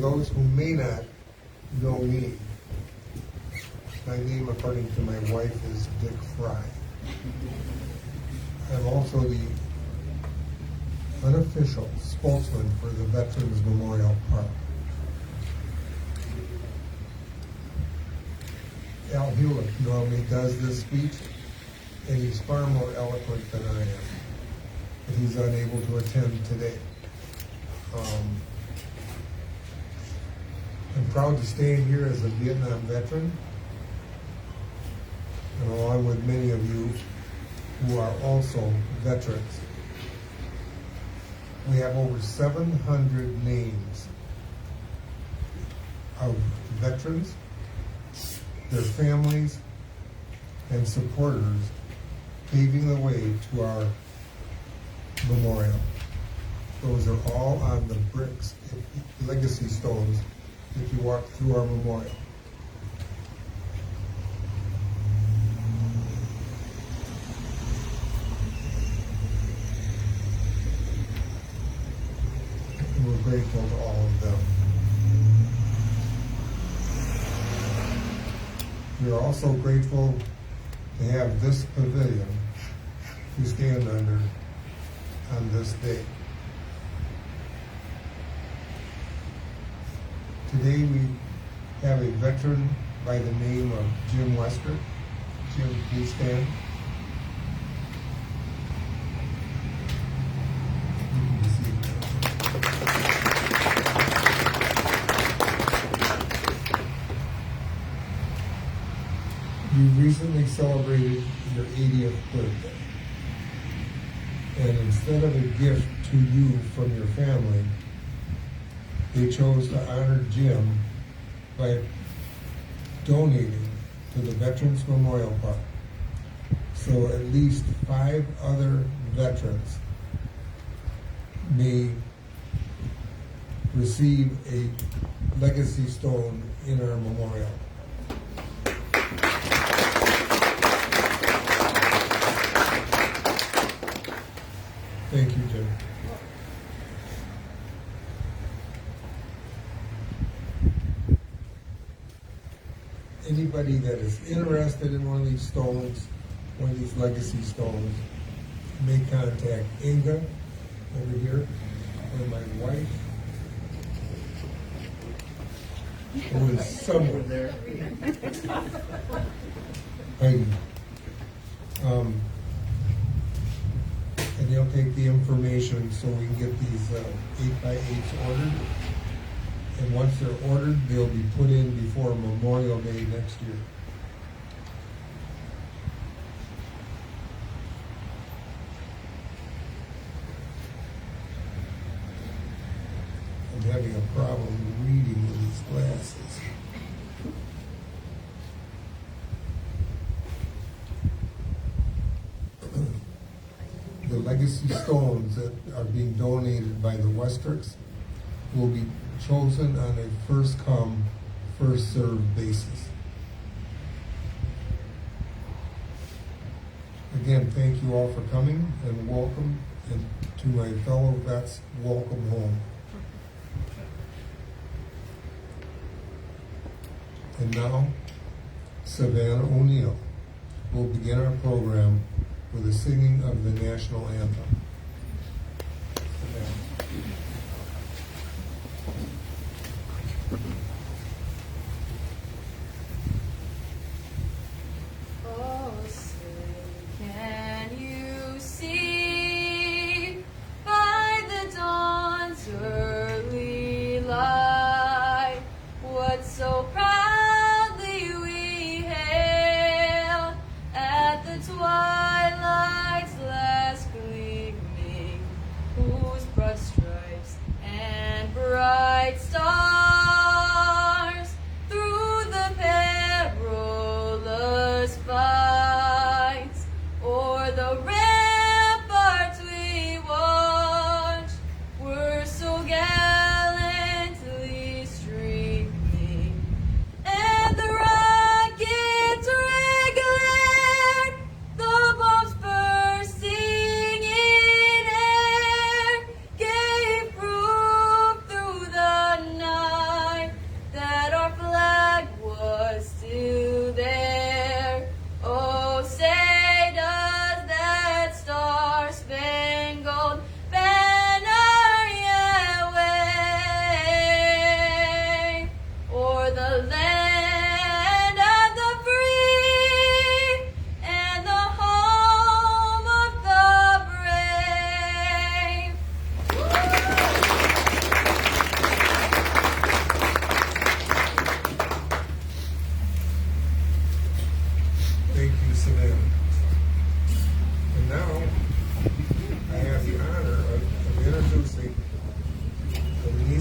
those who may not know me, my name, according to my wife, is Dick Frye. I'm also the unofficial spokesman for the Veterans Memorial Park. Al Hewlett normally does this speech, and he's far more eloquent than I am. But he's unable to attend today. I'm proud to stand here as a Vietnam veteran, and along with many of you who are also veterans. We have over 700 names of veterans, their families, and supporters paving the way to our memorial. Those are all on the bricks, legacy stones, if you walk through our memorial. And we're grateful to all of them. We are also grateful to have this pavilion to stand under on this day. Today we have a veteran by the name of Jim Wester. Jim, please stand. You recently celebrated your 80th birthday. And instead of a gift to you from your family, they chose to honor Jim by donating to the Veterans Memorial Park. So at least 5 other veterans may receive a legacy stone in our memorial. Thank you, Jim. Anybody that is interested in one of these stones, one of these legacy stones, may contact Inga over here, or my wife, who is somewhere there. Heidi. And they'll take the information so we can get these 8x8s ordered. And once they're ordered, they'll be put in before Memorial Day next year. I'm having a problem reading with these glasses. The legacy stones that are being donated by the Westricks will be chosen on a first come, first served basis. Again, thank you all for coming and welcome, and to my fellow vets, welcome home. And now, Savannah O'Neill will begin our program with the singing of the national anthem. Oh, say, can you see by the dawn's early light what so proudly we hailed at the twilight's last gleaming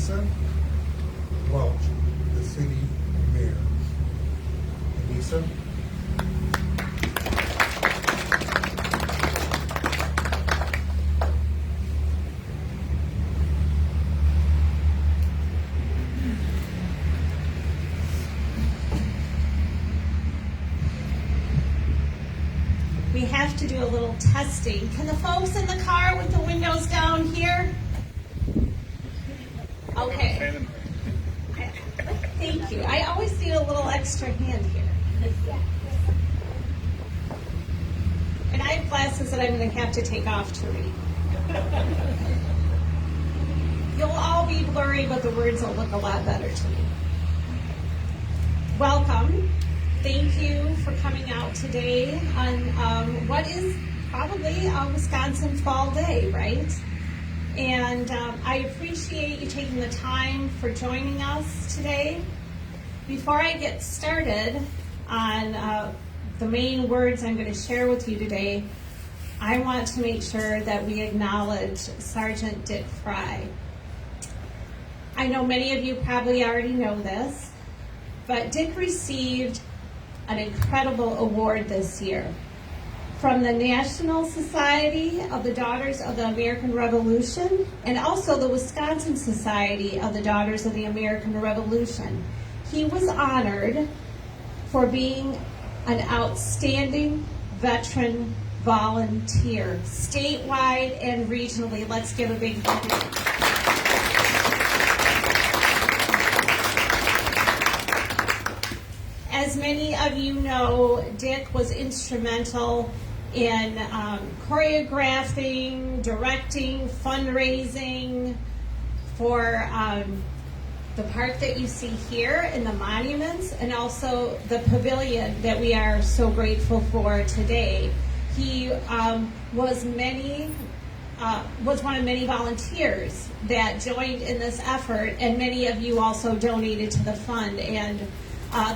Anissa Welch, the city mayor. Anissa? We have to do a little testing. Can the folks in the car with the windows down hear? Okay. Thank you. I always need a little extra hand here. And I have glasses that I'm going to have to take off to read. You'll all be blurry, but the words will look a lot better to me. Welcome. Thank you for coming out today on what is probably a Wisconsin fall day, right? And I appreciate you taking the time for joining us today. Before I get started on the main words I'm going to share with you today, I want to make sure that we acknowledge Sergeant Dick Frye. I know many of you probably already know this, but Dick received an incredible award this year from the National Society of the Daughters of the American Revolution and also the Wisconsin Society of the Daughters of the American Revolution. He was honored for being an outstanding veteran volunteer, statewide and regionally. Let's give a big hand. As many of you know, Dick was instrumental in choreographing, directing, fundraising for the park that you see here and the monuments, and also the pavilion that we are so grateful for today. He was one of many volunteers that joined in this effort, and many of you also donated to the fund. And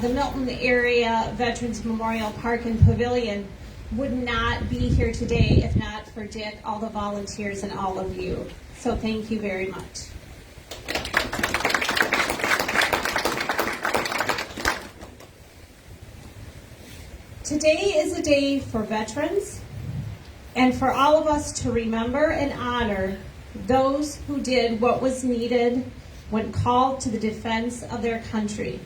the Milton Area Veterans Memorial Park and Pavilion would not be here today if not for Dick, all the volunteers, and all of you. So thank you very much. Today is a day for veterans and for all of us to remember and honor those who did what was needed when called to the defense of their country.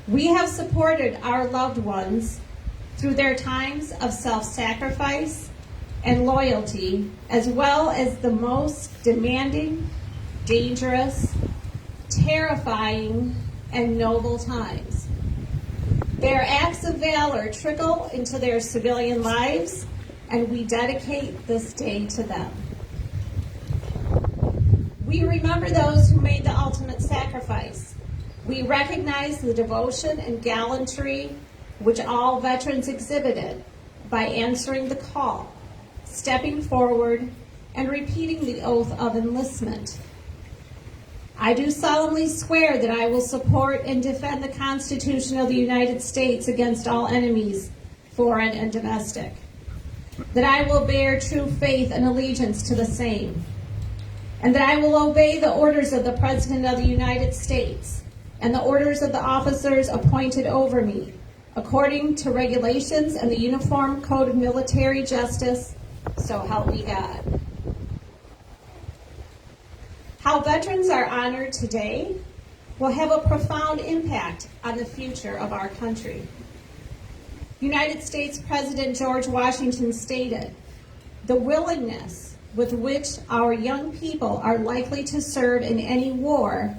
We have supported our loved ones through their times of self-sacrifice and loyalty, as well as the most demanding, dangerous, terrifying, and noble times. Their acts of valor trickle into their civilian lives, and we dedicate this day to them. We remember those who made the ultimate sacrifice. We recognize the devotion and gallantry which all veterans exhibited by answering the call, stepping forward, and repeating the oath of enlistment. I do solemnly swear that I will support and defend the Constitution of the United States against all enemies, foreign and domestic, that I will bear true faith and allegiance to the same, and that I will obey the orders of the President of the United States and the orders of the officers appointed over me, according to regulations and the Uniform Code of Military Justice, so help me God. How veterans are honored today will have a profound impact on the future of our country. United States President George Washington stated, "The willingness with which our young people are likely to serve in any war,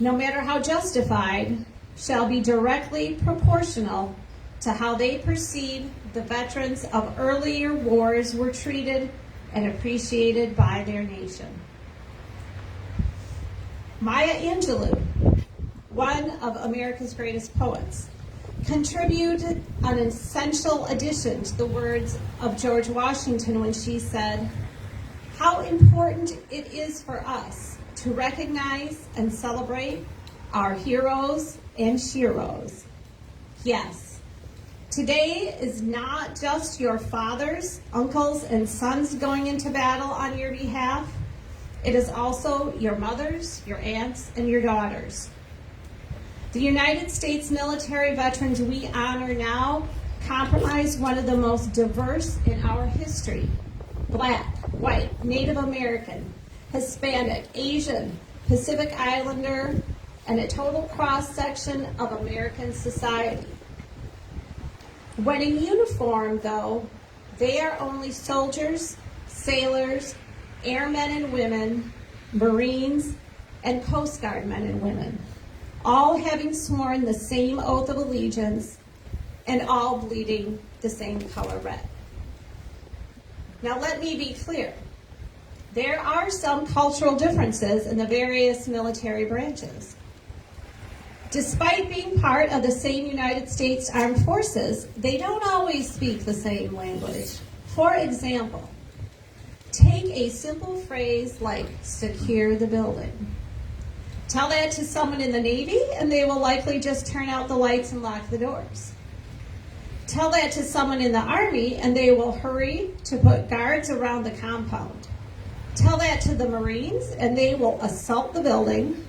no matter how justified, shall be directly proportional to how they perceive the veterans of earlier wars were treated and appreciated by their nation." Maya Angelou, one of America's greatest poets, contributed an essential addition to the words of George Washington when she said, "How important it is for us to recognize and celebrate our heroes and sheroes." Yes, today is not just your fathers, uncles, and sons going into battle on your behalf. It is also your mothers, your aunts, and your daughters. The United States military veterans we honor now comprise one of the most diverse in our history. Black, white, Native American, Hispanic, Asian, Pacific Islander, and a total cross-section of American society. When in uniform, though, they are only soldiers, sailors, airmen and women, Marines, and Coast Guard men and women, all having sworn the same oath of allegiance and all bleeding the same color red. Now let me be clear. There are some cultural differences in the various military branches. Despite being part of the same United States Armed Forces, they don't always speak the same language. For example, take a simple phrase like secure the building. Tell that to someone in the Navy and they will likely just turn out the lights and lock the doors. Tell that to someone in the Army and they will hurry to put guards around the compound. Tell that to the Marines and they will assault the building,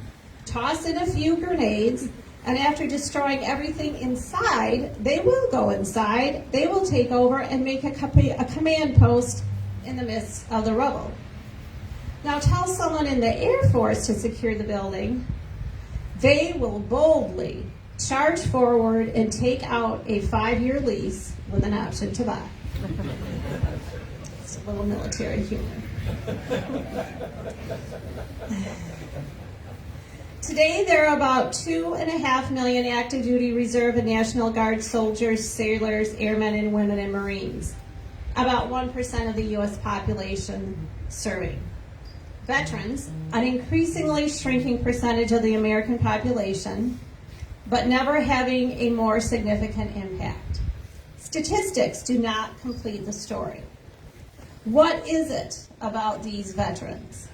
toss in a few grenades, and after destroying everything inside, they will go inside, they will take over and make a command post in the midst of the rubble. Now tell someone in the Air Force to secure the building, they will boldly charge forward and take out a 5-year lease with an option to buy. It's a little military humor. Today, there are about 2.5 million active duty reserve and National Guard soldiers, sailors, airmen, and women, and Marines. About 1% of the U.S. population serving. Veterans, an increasingly shrinking percentage of the American population, but never having a more significant impact. Statistics do not complete the story. What is it about these veterans?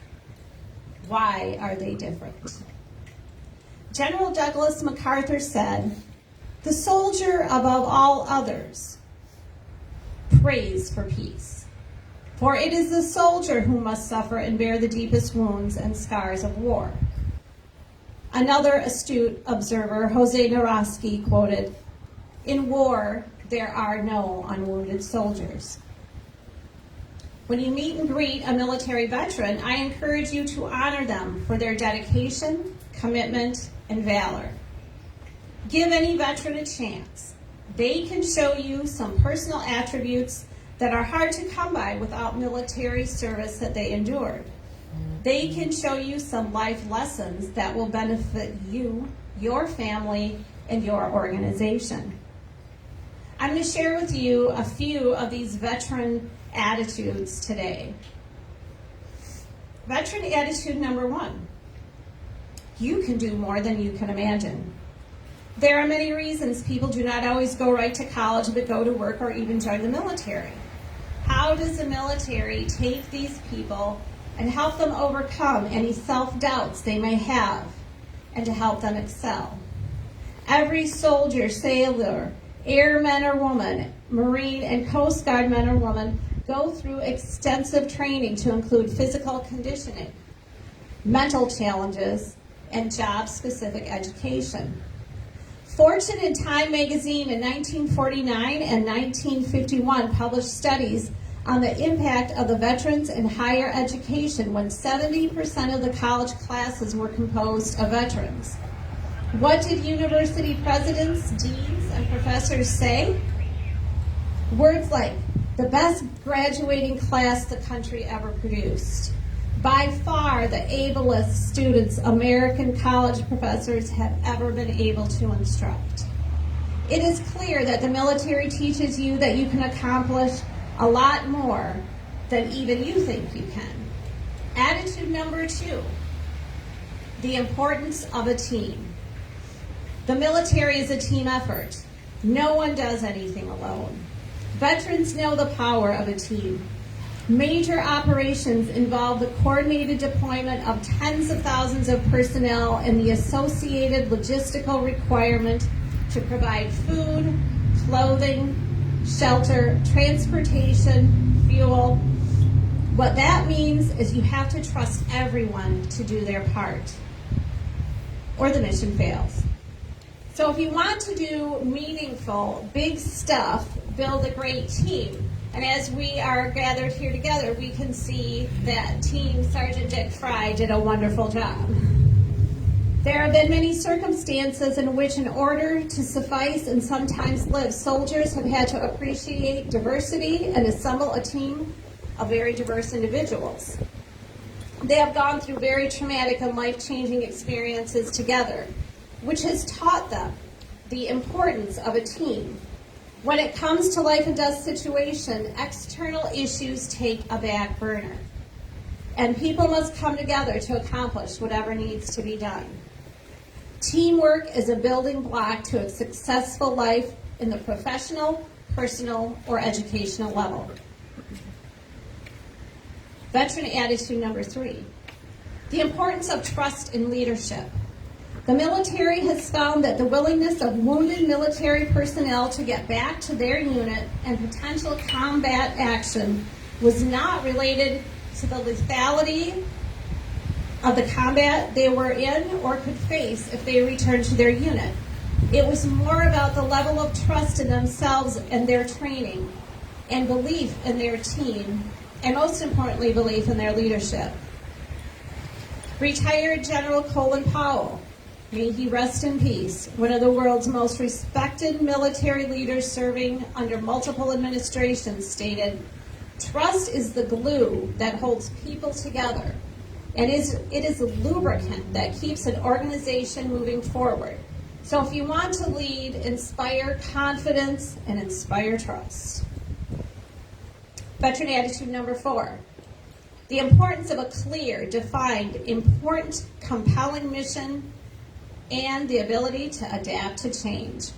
Why are they different? General Douglas MacArthur said, "The soldier above all others prays for peace, for it is the soldier who must suffer and bear the deepest wounds and scars of war." Another astute observer, Jose Naroski, quoted, "In war, there are no unwounded soldiers." When you meet and greet a military veteran, I encourage you to honor them for their dedication, commitment, and valor. Give any veteran a chance. They can show you some personal attributes that are hard to come by without military service that they endured. They can show you some life lessons that will benefit you, your family, and your organization. I'm going to share with you a few of these veteran attitudes today. Veteran attitude number 1. You can do more than you can imagine. There are many reasons people do not always go right to college but go to work or even join the military. How does the military take these people and help them overcome any self-doubts they may have and to help them excel? Every soldier, sailor, airman or woman, Marine, and Coast Guard men or women go through extensive training to include physical conditioning, mental challenges, and job-specific education. Fortune and Time magazine in 1949 and 1951 published studies on the impact of the veterans in higher education when 70% of the college classes were composed of veterans. What did university presidents, deans, and professors say? Words like, the best graduating class the country ever produced. By far the ablest students American college professors have ever been able to instruct. It is clear that the military teaches you that you can accomplish a lot more than even you think you can. Attitude number 2, the importance of a team. The military is a team effort. No one does anything alone. Veterans know the power of a team. Major operations involve the coordinated deployment of tens of thousands of personnel and the associated logistical requirement to provide food, clothing, shelter, transportation, fuel, What that means is you have to trust everyone to do their part, or the mission fails. So if you want to do meaningful, big stuff, build a great team. And as we are gathered here together, we can see that Team Sergeant Dick Frye did a wonderful job. There have been many circumstances in which, in order to suffice and sometimes live, soldiers have had to appreciate diversity and assemble a team of very diverse individuals. They have gone through very traumatic and life-changing experiences together, which has taught them the importance of a team. When it comes to life and death situation, external issues take a back burner, and people must come together to accomplish whatever needs to be done. Teamwork is a building block to a successful life in the professional, personal, or educational level. Veteran attitude number 3, the importance of trust in leadership. The military has found that the willingness of wounded military personnel to get back to their unit and potential combat action was not related to the lethality of the combat they were in or could face if they returned to their unit. It was more about the level of trust in themselves and their training, and belief in their team, and most importantly, belief in their leadership. Retired General Colin Powell, may he rest in peace, one of the world's most respected military leaders serving under multiple administrations, stated, "Trust is the glue that holds people together, and it is a lubricant that keeps an organization moving forward. So if you want to lead, inspire confidence and inspire trust." Veteran attitude number 4, the importance of a clear, defined, important, compelling mission, and the ability to adapt to change.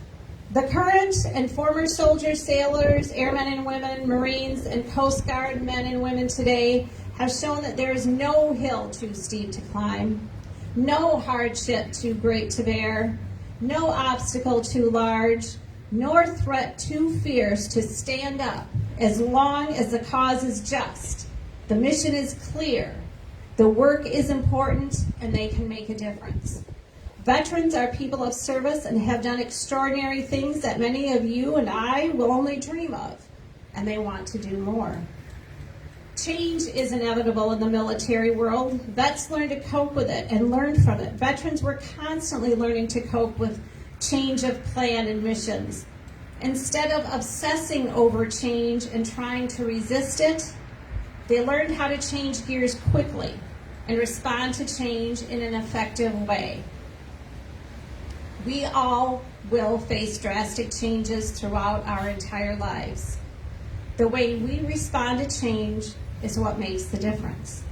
The current and former soldiers, sailors, airmen and women, Marines, and Coast Guard men and women today have shown that there is no hill too steep to climb, no hardship too great to bear, no obstacle too large, nor threat too fierce to stand up, as long as the cause is just, the mission is clear, the work is important, and they can make a difference. Veterans are people of service and have done extraordinary things that many of you and I will only dream of, and they want to do more. Change is inevitable in the military world. Vets learn to cope with it and learn from it. Veterans were constantly learning to cope with change of plan and missions. Instead of obsessing over change and trying to resist it, they learned how to change gears quickly and respond to change in an effective way. We all will face drastic changes throughout our entire lives. The way we respond to change is what makes the difference.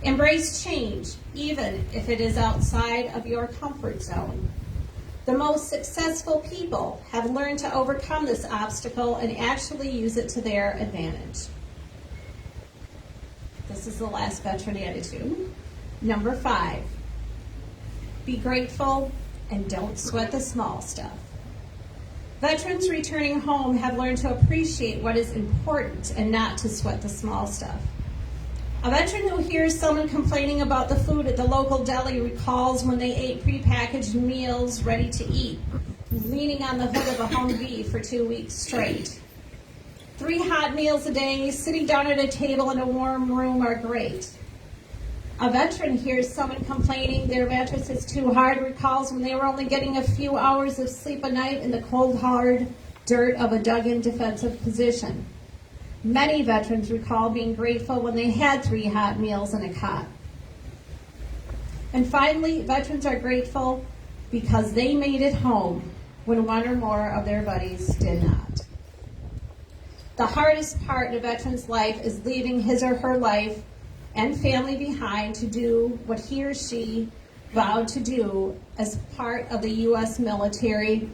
Embrace change, even if it is outside of your comfort zone. The most successful people have learned to overcome this obstacle and actually use it to their advantage. This is the last veteran attitude. Number 5, be grateful and don't sweat the small stuff. Veterans returning home have learned to appreciate what is important and not to sweat the small stuff. A veteran who hears someone complaining about the food at the local deli recalls when they ate prepackaged meals ready to eat, leaning on the hood of a Humvee for 2 weeks straight. 3 hot meals a day, sitting down at a table in a warm room are great. A veteran hears someone complaining their mattress is too hard, recalls when they were only getting a few hours of sleep a night in the cold, hard dirt of a dug-in defensive position. Many veterans recall being grateful when they had 3 hot meals and a cot. And finally, veterans are grateful because they made it home when one or more of their buddies did not. The hardest part in a veteran's life is leaving his or her life and family behind to do what he or she vowed to do as part of the U.S. military.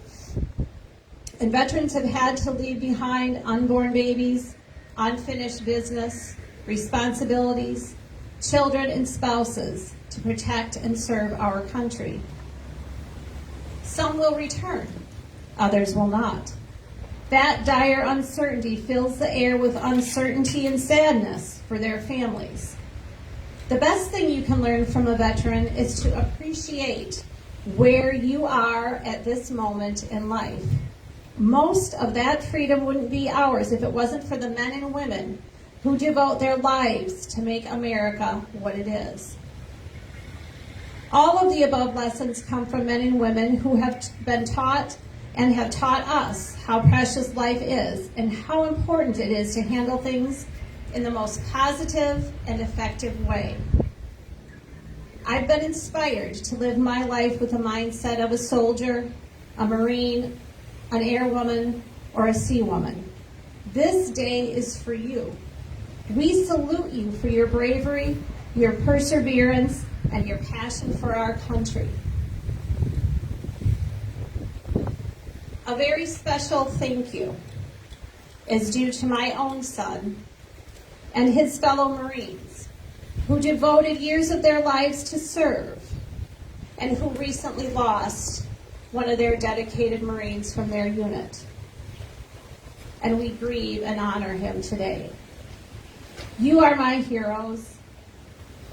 And veterans have had to leave behind unborn babies, unfinished business, responsibilities, children and spouses to protect and serve our country. Some will return, others will not. That dire uncertainty fills the air with uncertainty and sadness. for their families. The best thing you can learn from a veteran is to appreciate where you are at this moment in life. Most of that freedom wouldn't be ours if it wasn't for the men and women who devote their lives to make America what it is. All of the above lessons come from men and women who have been taught and have taught us how precious life is and how important it is to handle things in the most positive and effective way. I've been inspired to live my life with the mindset of a soldier, a Marine, an airwoman, or a seawoman. This day is for you. We salute you for your bravery, your perseverance, and your passion for our country. A very special thank you is due to my own son and his fellow Marines who devoted years of their lives to serve and who recently lost one of their dedicated Marines from their unit. And we grieve and honor him today. You are my heroes,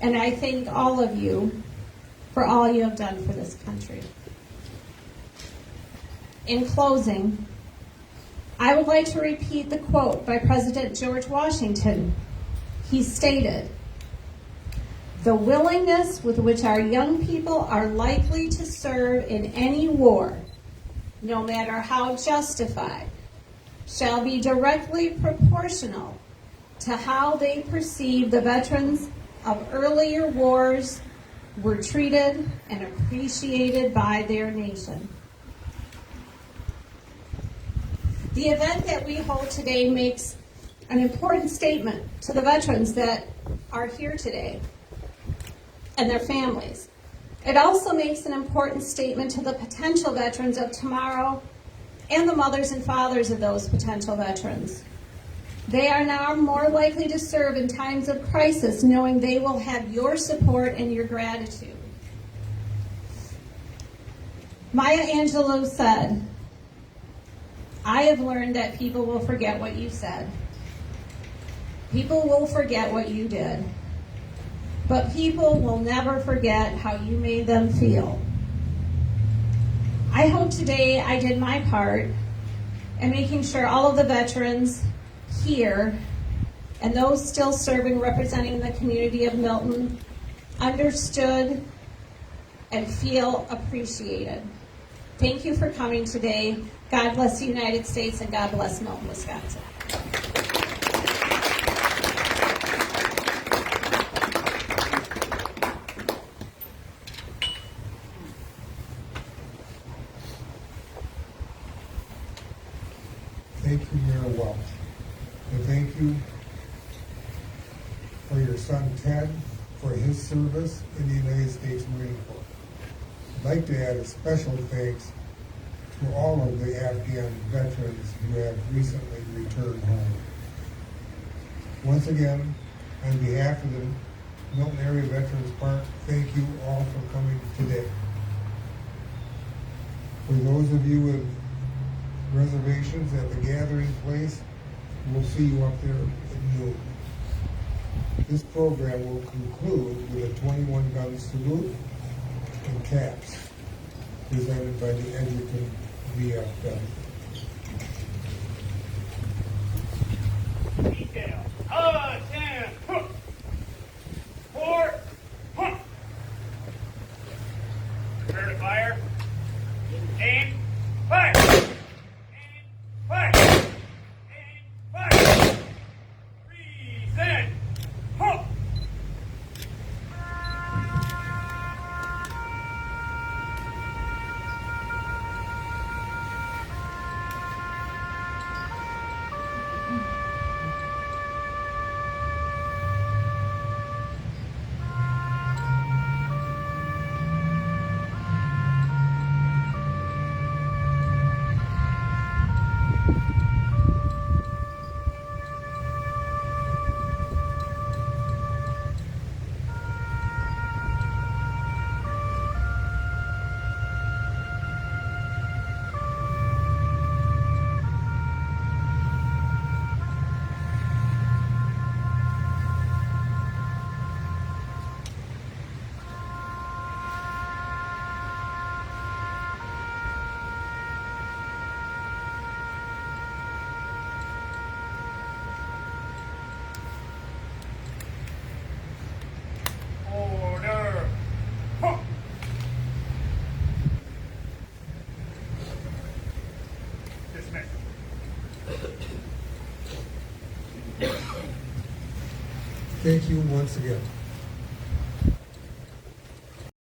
and I thank all of you for all you have done for this country. In closing, I would like to repeat the quote by President George Washington. He stated, "The willingness with which our young people are likely to serve in any war, no matter how justified, shall be directly proportional to how they perceive the veterans of earlier wars were treated and appreciated by their nation." The event that we hold today makes an important statement to the veterans that are here today and their families. It also makes an important statement to the potential veterans of tomorrow and the mothers and fathers of those potential veterans. They are now more likely to serve in times of crisis, knowing they will have your support and your gratitude. Maya Angelou said, "I have learned that people will forget what you said. People will forget what you did. But people will never forget how you made them feel." I hope today I did my part in making sure all of the veterans here and those still serving representing the community of Milton understood and feel appreciated. Thank you for coming today. God bless the United States and God bless Milton, Wisconsin. Thank you, Mayor Welch. And thank you for your son Ted for his service in the United States Marine Corps. I'd like to add a special thanks to all of the Afghan veterans who have recently returned home. Once again, on behalf of the Milton Area Veterans Park, thank you all for coming today. For those of you with reservations at the gathering place, we'll see you up there at noon. This program will conclude with a 21-gun salute and caps presented by the Edgerton VFW. Detail. 10, 4, prepare to fire. Aim, fire. Aim, fire. Aim, fire. Reset. Halt. Thank you once again.